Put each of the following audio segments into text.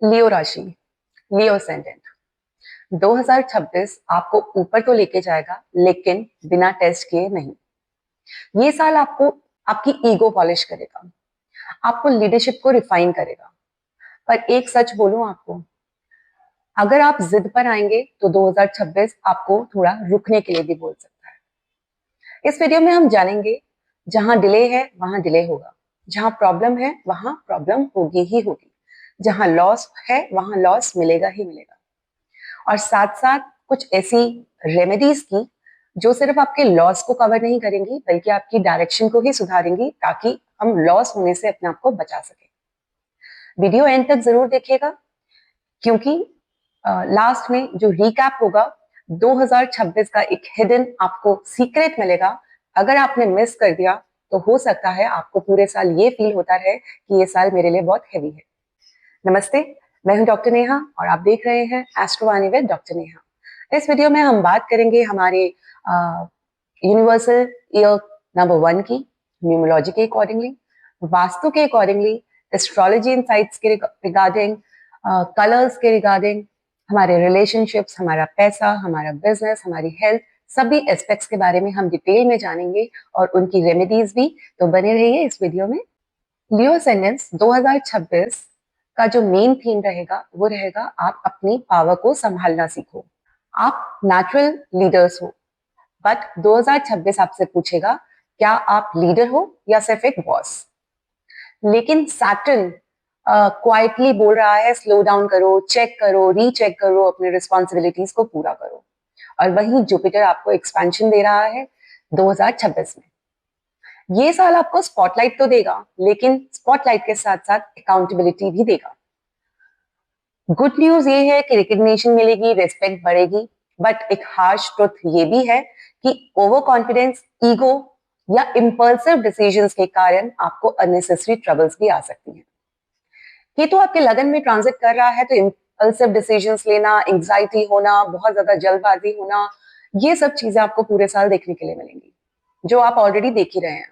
लियो राशि, लियो असेंडेंट। 2026 आपको ऊपर तो लेके जाएगा, लेकिन बिना टेस्ट किए नहीं। ये साल आपको आपकी ईगो पॉलिश करेगा, आपको लीडरशिप को रिफाइन करेगा। पर एक सच बोलूं आपको, अगर आप जिद पर आएंगे तो 2026 आपको थोड़ा रुकने के लिए भी बोल सकता है। इस वीडियो में हम जानेंगे, जहां डिले है वहां डिले होगा, जहां प्रॉब्लम है वहां प्रॉब्लम होगी ही होगी, जहां लॉस है वहां लॉस मिलेगा ही मिलेगा। और साथ साथ कुछ ऐसी रेमेडीज की जो सिर्फ आपके लॉस को कवर नहीं करेंगी, बल्कि आपकी डायरेक्शन को ही सुधारेंगी, ताकि हम लॉस होने से अपने आप को बचा सके। वीडियो एंड तक जरूर देखिएगा, क्योंकि लास्ट में जो रिकैप होगा 2026 का, एक हिडन आपको सीक्रेट मिलेगा। अगर आपने मिस कर दिया तो हो सकता है आपको पूरे साल ये फील होता रहे कि ये साल मेरे लिए बहुत हैवी है। नमस्ते, मैं हूं डॉक्टर नेहा और आप देख रहे हैं Astro Vani with doctor Neha. इस वीडियो में हम बात करेंगे हमारे यूनिवर्सल ईयर नंबर 1 की, न्यूमरोलॉजी के अकॉर्डिंगली, वास्तु के अकॉर्डिंगली, एस्ट्रोलॉजी इनसाइट्स के रिगार्डिंग, कलर्स के रिगार्डिंग, हमारे रिलेशनशिप्स, हमारा पैसा, हमारा बिजनेस, हमारी हेल्थ, सभी एस्पेक्ट्स के बारे में हम डिटेल में जानेंगे और उनकी रेमेडीज भी। तो बने रहिए इस वीडियो में। लियो असेंडेंस 2026 का जो मेन थीम रहेगा वो रहेगा, आप अपनी पावर को संभालना सीखो। आप नेचुरल लीडर्स हो, बट 2026 आपसे पूछेगा, क्या आप लीडर हो या सिर्फ एक बॉस। लेकिन सैटर्न क्वाइटली बोल रहा है, स्लो डाउन करो, चेक करो, रीचेक करो, अपने रिस्पॉन्सिबिलिटीज को पूरा करो। और वहीं जुपिटर आपको एक्सपेंशन दे रहा है 2026 में। ये साल आपको स्पॉटलाइट तो देगा, लेकिन स्पॉटलाइट के साथ साथ अकाउंटेबिलिटी भी देगा। गुड न्यूज ये है कि रिकग्निशन मिलेगी, रिस्पेक्ट बढ़ेगी, बट एक हार्श ट्रुथ ये भी है कि ओवर कॉन्फिडेंस, ईगो या इम्पल्सिव डिसीजंस के कारण आपको अननेसेसरी ट्रबल्स भी आ सकती हैं। ये तो आपके लगन में ट्रांजिट कर रहा है, तो इम्पल्सिव डिसीजंस लेना, एंग्जाइटी होना, बहुत ज्यादा जल्दबाजी होना, ये सब चीजें आपको पूरे साल देखने के लिए मिलेंगी, जो आप ऑलरेडी देख ही रहे हैं।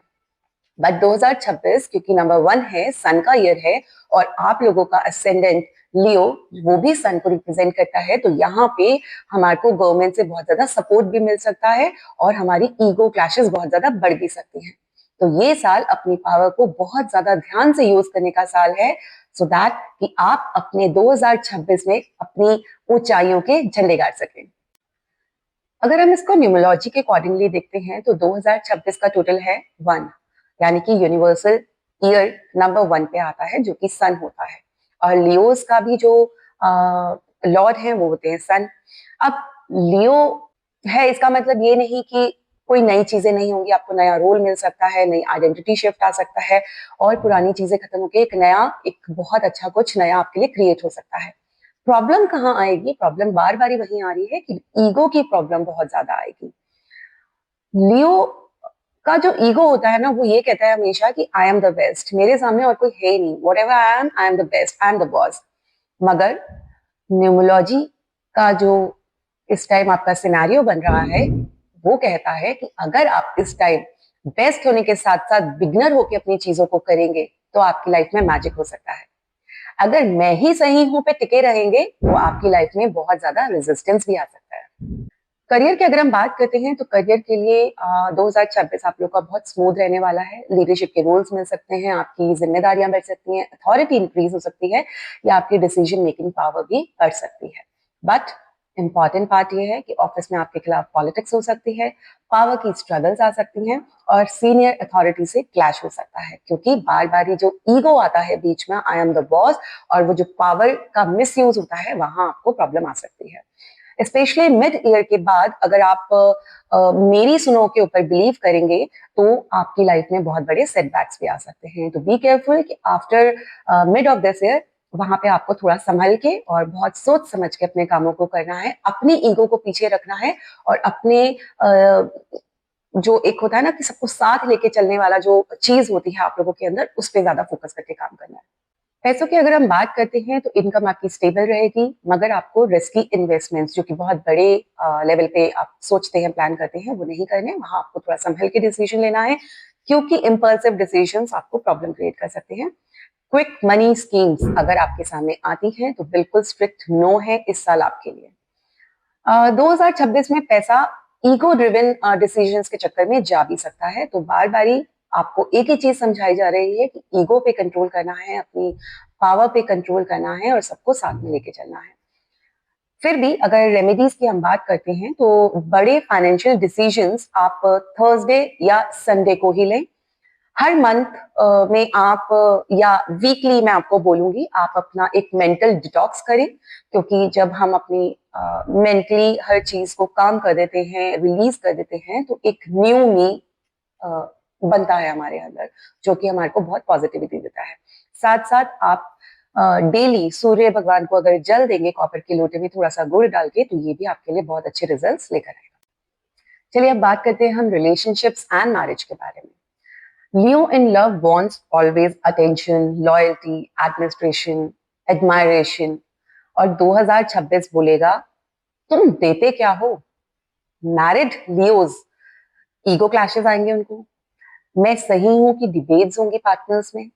बट 2026 क्योंकि नंबर 1 है, सन का ईयर है, और आप लोगों का असेंडेंट लियो वो भी सन को रिप्रेजेंट करता है, तो यहाँ पे हमारे को गवर्नमेंट से बहुत ज्यादा सपोर्ट भी मिल सकता है और हमारी ईगो क्लैशेस बहुत ज्यादा बढ़ भी सकती हैं। तो ये साल अपनी पावर को बहुत ज्यादा ध्यान से यूज करने का साल है, सो दैट कि आप अपने 2026 में अपनी ऊंचाइयों के झंडे गाड़ सकें। अगर हम इसको न्यूमरोलॉजी के अकॉर्डिंगली देखते हैं तो 2026 का टोटल है 1, यानी कि यूनिवर्सल ईयर नंबर 1 पे आता है, जो कि सन होता है। और लियोस का भी जो लॉर्ड है वो होते हैं सन। अब लियो है, इसका मतलब ये नहीं कि कोई नई चीजें नहीं होंगी, आपको नया रोल मिल सकता है, नई आइडेंटिटी शिफ्ट आ सकता है, और पुरानी चीजें खत्म होकर एक नया, एक बहुत अच्छा कुछ नया आपके लिए क्रिएट हो सकता है। प्रॉब्लम कहाँ आएगी? प्रॉब्लम बार बार वहीं आ रही है कि ईगो की प्रॉब्लम बहुत ज्यादा आएगी। लियो का जो ईगो होता है ना, वो ये कहता है हमेशा कि आई एम द बेस्ट, मेरे सामने और कोई है ही नहीं, what ever I am the best, I am the boss. मगर न्यूमरोलॉजी का जो इस टाइम आपका सिनेरियो बन रहा है, वो कहता है कि अगर आप इस टाइम बेस्ट होने के साथ साथ बिगनर होकर अपनी चीजों को करेंगे, तो आपकी लाइफ में मैजिक हो सकता है। अगर मैं ही सही हूं पे टिके रहेंगे, तो आपकी लाइफ में बहुत ज्यादा रेजिस्टेंस भी आ सकता है। करियर की अगर हम बात करते हैं तो करियर के लिए 2026 आप लोग का बहुत स्मूथ रहने वाला है। लीडरशिप के रोल्स मिल सकते हैं, आपकी जिम्मेदारियां बढ़ सकती हैं, अथॉरिटी इंक्रीज हो सकती है, या आपकी डिसीजन मेकिंग पावर भी बढ़ सकती है। बट इंपॉर्टेंट पार्ट ये है कि ऑफिस में आपके खिलाफ पॉलिटिक्स हो सकती है, पावर की स्ट्रगल्स आ सकती हैं, और सीनियर अथॉरिटी से क्लैश हो सकता है, क्योंकि बार बार ये जो ईगो आता है बीच में, आई एम द बॉस, और वो जो पावर का मिस यूज होता है, वहां आपको प्रॉब्लम आ सकती है। स्पेशली मिड ईयर के बाद अगर आप मेरी सुनो के ऊपर बिलीव करेंगे, तो आपकी लाइफ में बहुत बड़े सेटबैक्स भी आ सकते हैं। तो बी केयरफुल कि after mid of this year वहां पे आपको थोड़ा संभल के और बहुत सोच समझ के अपने कामों को करना है, अपनी ईगो को पीछे रखना है, और अपने जो एक होता है ना कि सबको साथ लेके चलने वाला जो चीज होती है आप लोगों के अंदर, उस पर ज्यादा फोकस करके काम करना है। पैसों की अगर हम बात करते हैं तो इनकम आपकी स्टेबल रहेगी, मगर आपको रिस्की इन्वेस्टमेंट्स जो कि बहुत बड़े लेवल पे आप सोचते हैं, प्लान करते हैं, वो नहीं करने। वहां आपको थोड़ा संभल के डिसीजन लेना है, क्योंकि इम्पल्सिव डिसीजंस आपको प्रॉब्लम क्रिएट कर सकते हैं। क्विक मनी स्कीम्स अगर आपके सामने आती हैं तो बिल्कुल स्ट्रिक्ट नो है इस साल आपके लिए। 2026 में पैसा ईगो ड्रिवन डिसीजंस के चक्कर में जा भी सकता है, तो बार बारी आपको एक ही चीज समझाई जा रही है कि ईगो पे कंट्रोल करना है, अपनी पावर पे कंट्रोल करना है और सबको साथ में लेके चलना है। फिर भी अगर रेमेडीज की हम बात करते हैं तो बड़े फाइनेंशियल डिसीजंस आप थर्सडे या संडे को ही लें। हर मंथ में आप या वीकली मैं आपको बोलूंगी आप अपना एक मेंटल डिटॉक्स करें, क्योंकि जब हम अपनी मेंटली हर चीज को काम कर देते हैं, रिलीज कर देते हैं, तो एक न्यू मी बनता है हमारे अंदर, जो कि हमारे को बहुत पॉजिटिविटी देता है। साथ साथ आप डेली सूर्य भगवान को अगर जल देंगे कॉपर के लोटे में थोड़ा सा गुड़ डाल के, तो ये भी आपके लिए बहुत अच्छे रिजल्ट्स लेकर आएगा। चलिए अब बात करते हैं हम रिलेशनशिप्स एंड मैरिज के बारे में। Leo in love wants always attention, loyalty, administration, admiration, और 2026 बोलेगा तुम देते क्या हो। मैरिड लियोज ईगो क्लैशेस आएंगे उनको, मैं सही हूं कि डिबेट्स होंगी पार्टनर्स में,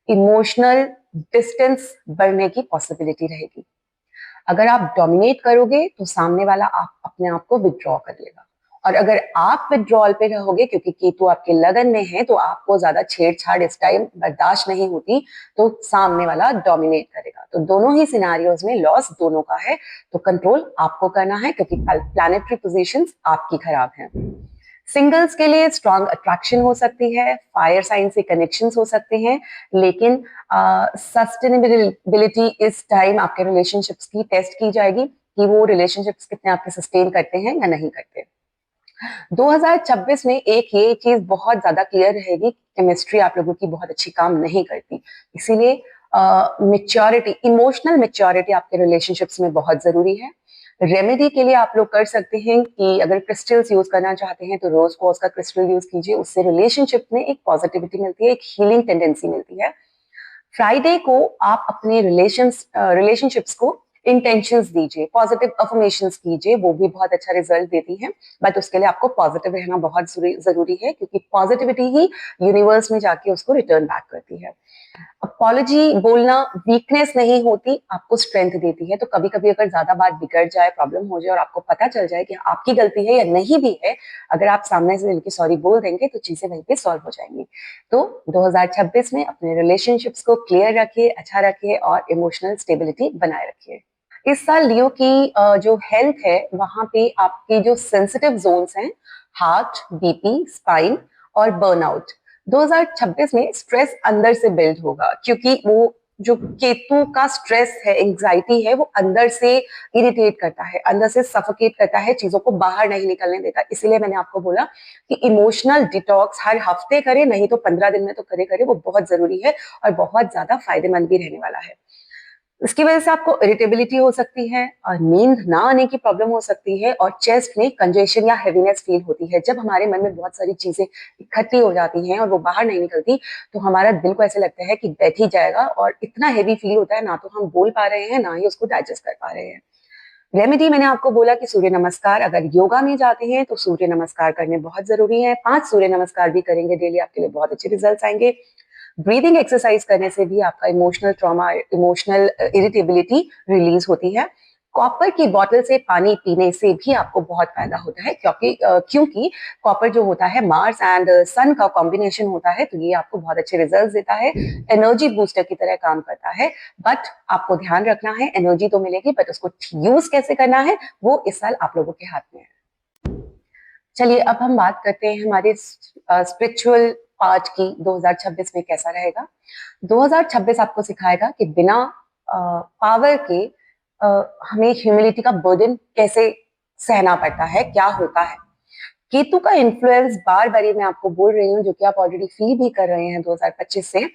इमोशनल डिस्टेंस बढ़ने की पॉसिबिलिटी रहेगी। अगर आप डोमिनेट करोगे तो सामने वाला आप अपने आप को विड्रॉ कर लेगा, और अगर आप विड्रॉल पे रहोगे क्योंकि केतु आपके लगन में है तो आपको ज्यादा छेड़छाड़ इस टाइम बर्दाश्त नहीं होती, तो सामने वाला डोमिनेट करेगा। तो दोनों ही सिनारियोज में लॉस दोनों का है, तो कंट्रोल आपको करना है क्योंकि प्लैनेटरी पोजीशंस आपकी खराब हैं। सिंगल्स के लिए स्ट्रॉन्ग अट्रैक्शन हो सकती है, फायर साइन से कनेक्शंस हो सकते हैं, लेकिन सस्टेनेबिलिटी इस टाइम आपके रिलेशनशिप्स की टेस्ट की जाएगी कि वो रिलेशनशिप्स कितने आपके सस्टेन करते हैं या नहीं करते। 2026 में एक ये चीज बहुत ज्यादा क्लियर रहेगी, केमिस्ट्री आप लोगों की बहुत अच्छी काम नहीं करती, इसीलिए मेच्योरिटी, इमोशनल मेच्योरिटी आपके रिलेशनशिप्स में बहुत जरूरी है। रेमेडी के लिए आप लोग कर सकते हैं कि अगर क्रिस्टल्स यूज करना चाहते हैं तो रोज क्वार्ट्ज का क्रिस्टल यूज कीजिए, उससे रिलेशनशिप में एक पॉजिटिविटी मिलती है, एक हीलिंग टेंडेंसी मिलती है। फ्राइडे को आप अपने रिलेशनशिप्स को इंटेंशंस दीजिए, पॉजिटिव अफर्मेशंस कीजिए, वो भी बहुत अच्छा रिजल्ट देती हैं, बट उसके लिए आपको पॉजिटिव रहना बहुत जरूरी है, क्योंकि पॉजिटिविटी ही यूनिवर्स में जाके उसको रिटर्न बैक करती है। अपॉलॉजी बोलना वीकनेस नहीं होती, आपको स्ट्रेंथ देती है। तो कभी कभी अगर ज्यादा बात बिगड़ जाए, प्रॉब्लम हो जाए और आपको पता चल जाए कि आपकी गलती है या नहीं भी है, अगर आप सामने से मिलकर सॉरी बोल देंगे तो चीजें वहीं पे सॉल्व हो जाएंगी। तो 2026 में अपने रिलेशनशिप्स को क्लियर रखिए, अच्छा रखिए और इमोशनल स्टेबिलिटी बनाए रखिए। इस साल लियो की जो हेल्थ है वहां पे आपके जो सेंसिटिव जोन्स हैं, हार्ट, बीपी, स्पाइन और बर्नआउट, 2026 में स्ट्रेस अंदर से बिल्ड होगा, क्योंकि वो जो केतु का स्ट्रेस है, एंग्जाइटी है, वो अंदर से इरिटेट करता है, अंदर से सफोकेट करता है, चीजों को बाहर नहीं निकलने देता। इसीलिए मैंने आपको बोला कि इमोशनल डिटॉक्स हर हफ्ते करे, नहीं तो 15 दिन में तो करे करे, वो बहुत जरूरी है और बहुत ज्यादा फायदेमंद भी रहने वाला है। इसकी वजह से आपको इरिटेबिलिटी हो सकती है और नींद ना आने की प्रॉब्लम हो सकती है और चेस्ट में कंजेशन या हेवीनेस फील होती है। जब हमारे मन में बहुत सारी चीजें इकट्ठी हो जाती हैं और वो बाहर नहीं निकलती, तो हमारा दिल को ऐसे लगता है कि बैठ ही जाएगा और इतना हेवी फील होता है, ना तो हम बोल पा रहे हैं ना ही उसको डाइजेस्ट कर पा रहे हैं। रेमेडी मैंने आपको बोला कि सूर्य नमस्कार, अगर योगा में जाते हैं तो सूर्य नमस्कार करने बहुत जरूरी है। 5 सूर्य नमस्कार भी करेंगे डेली, आपके लिए बहुत अच्छे रिजल्ट आएंगे। ब्रीदिंग एक्सरसाइज करने से भी आपका emotional trauma, emotional irritability release होती है। कॉपर की बोतल से पानी पीने से भी आपको बहुत फायदा होता है, क्योंकि कॉपर जो होता है मार्स एंड सन का कॉम्बिनेशन होता है, तो ये आपको बहुत अच्छे रिजल्ट्स देता है, एनर्जी बूस्टर की तरह काम करता है। बट आपको ध्यान रखना है, एनर्जी तो मिलेगी बट उसको यूज कैसे करना है वो इस साल आप लोगों के हाथ में है। चलिए अब हम बात करते हैं हमारे स्पिरिचुअल पार्ट की, 2026 में कैसा रहेगा। 2026 आपको सिखाएगा कि बिना पावर के हमें ह्यूमिलिटी का बर्डन कैसे सहना पड़ता है, क्या होता है। केतु का इन्फ्लुएंस बार बार मैं आपको बोल रही हूँ, जो कि आप ऑलरेडी फील भी कर रहे हैं 2025 से,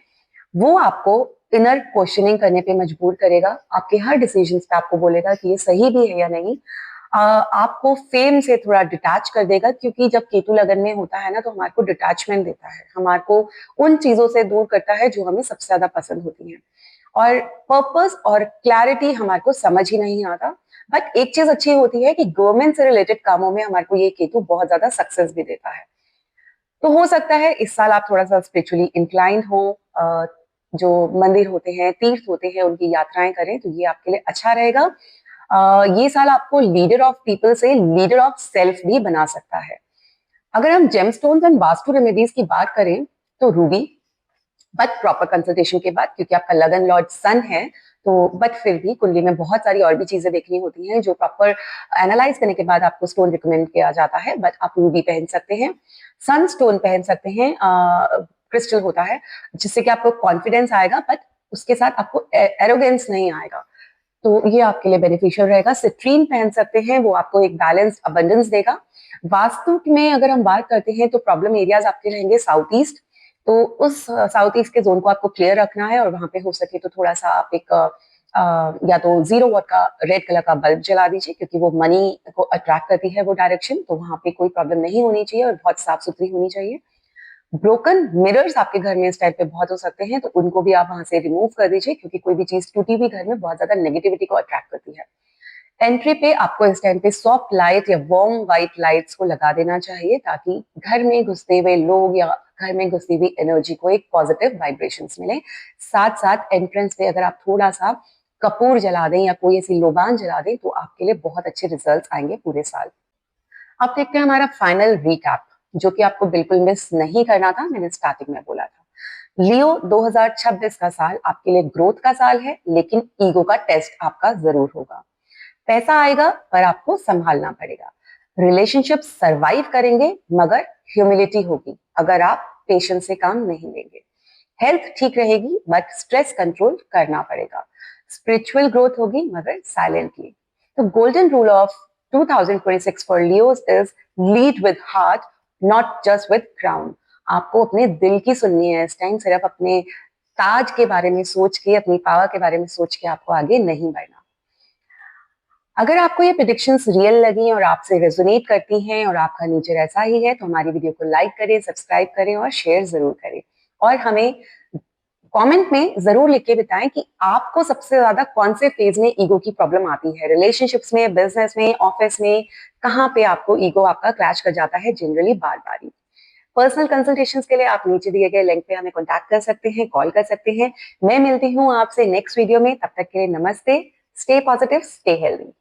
वो आपको इनर क्वेश्चनिंग करने पे मजबूर करेगा, आपके हर डिसीजंस पे आपको बोलेगा कि ये सही भी है या नहीं। आपको फेम से थोड़ा डिटैच कर देगा, क्योंकि जब केतु लगन में होता है ना तो हमारे को डिटैचमेंट देता है, हमारे को उन चीजों से दूर करता है जो हमें सबसे ज्यादा पसंद होती हैं, और पर्पस और क्लैरिटी हमारे को समझ ही नहीं आता। बट एक चीज अच्छी होती है कि गवर्नमेंट से रिलेटेड कामों में हमारे को ये केतु बहुत ज्यादा सक्सेस भी देता है। तो हो सकता है इस साल आप थोड़ा सा स्पिरिचुअली इंक्लाइंड हो, जो मंदिर होते हैं, तीर्थ होते हैं, उनकी यात्राएं करें तो ये आपके लिए अच्छा रहेगा। ये साल आपको लीडर ऑफ पीपल से लीडर ऑफ सेल्फ भी बना सकता है। अगर हम जेमस्टोन्स एंड वास्तु रेमेडीज की बात करें तो रूबी, बट प्रॉपर कंसल्टेशन के बाद, क्योंकि आपका लगन लॉर्ड सन है, तो बट फिर भी कुंडली में बहुत सारी और भी चीजें देखनी होती हैं जो प्रॉपर एनालाइज करने के बाद आपको स्टोन रिकमेंड किया जाता है। बट आप रूबी पहन सकते हैं, सन स्टोन पहन सकते हैं, क्रिस्टल होता है जिससे कि आपको कॉन्फिडेंस आएगा, बट उसके साथ आपको एरोगेंस नहीं आएगा, तो ये आपके लिए बेनिफिशियल रहेगा। सिट्रीन पहन सकते हैं, वो आपको एक बैलेंस अबंडेंस देगा। वास्तु में अगर हम बात करते हैं तो प्रॉब्लम एरियाज आपके रहेंगे साउथ ईस्ट, तो उस साउथ ईस्ट के जोन को आपको क्लियर रखना है, और वहां पे हो सके तो थोड़ा सा आप एक या तो 0 वॉट का रेड कलर का बल्ब जला दीजिए, क्योंकि वो मनी को अट्रैक्ट करती है वो डायरेक्शन, तो वहां पे कोई प्रॉब्लम नहीं होनी चाहिए और बहुत साफ सुथरी होनी चाहिए। ब्रोकन मिरर्स आपके घर में इस टाइप पे बहुत हो सकते हैं, तो उनको भी आप वहां से रिमूव कर दीजिए, क्योंकि कोई भी चीज टूटी हुई घर में बहुत ज्यादा नेगेटिविटी को अट्रैक्ट करती है। एंट्री पे आपको इस टाइम पे सॉफ्ट लाइट या वार्म व्हाइट लाइट्स को लगा देना चाहिए, ताकि घर में घुसते हुए लोग या घर में घुसी हुई एनर्जी को एक पॉजिटिव वाइब्रेशंस मिले। साथ साथ एंट्रेंस पे अगर आप थोड़ा सा कपूर जला दें या कोई ऐसी लोबान जला दें तो आपके लिए बहुत अच्छे रिजल्ट्स आएंगे पूरे साल। अब देखते हैं हमारा फाइनल रीकैप, जो कि आपको बिल्कुल मिस नहीं करना था, मैंने स्टार्टिंग में बोला था। लियो 2026 का साल आपके लिए ग्रोथ का साल है, लेकिन ईगो का टेस्ट आपका जरूर होगा। पैसा आएगा पर आपको संभालना पड़ेगा। रिलेशनशिप सरवाइव करेंगे मगर ह्यूमिलिटी होगी अगर आप पेशेंस से काम नहीं लेंगे। हेल्थ ठीक रहेगी बट स्ट्रेस कंट्रोल करना पड़ेगा। स्पिरिचुअल ग्रोथ होगी मगर साइलेंटली। तो golden rule of 2026 for Leos is lead with heart, not just with crown. आपको अपने दिल की सुननी है इस टाइम, सिर्फ अपने ताज के बारे में सोच के, अपनी पावर के बारे में सोच के आपको आगे नहीं बढ़ना। अगर आपको ये प्रेडिक्शंस रियल लगी और आपसे रेजोनेट करती हैं और आपका नेचर ऐसा ही है, तो हमारी वीडियो को लाइक करें, सब्सक्राइब करें और शेयर जरूर करें। और हमें कमेंट में जरूर लिख के बताएं कि आपको सबसे ज्यादा कौन से फेज में ईगो की प्रॉब्लम आती है, रिलेशनशिप्स में, बिजनेस में, ऑफिस में, कहाँ पे आपको ईगो आपका क्रैश कर जाता है जनरली बार बार ही। पर्सनल कंसल्टेशंस के लिए आप नीचे दिए गए लिंक पे हमें कॉन्टैक्ट कर सकते हैं, कॉल कर सकते हैं। मैं मिलती हूँ आपसे नेक्स्ट वीडियो में, तब तक के लिए नमस्ते। Stay positive, stay healthy.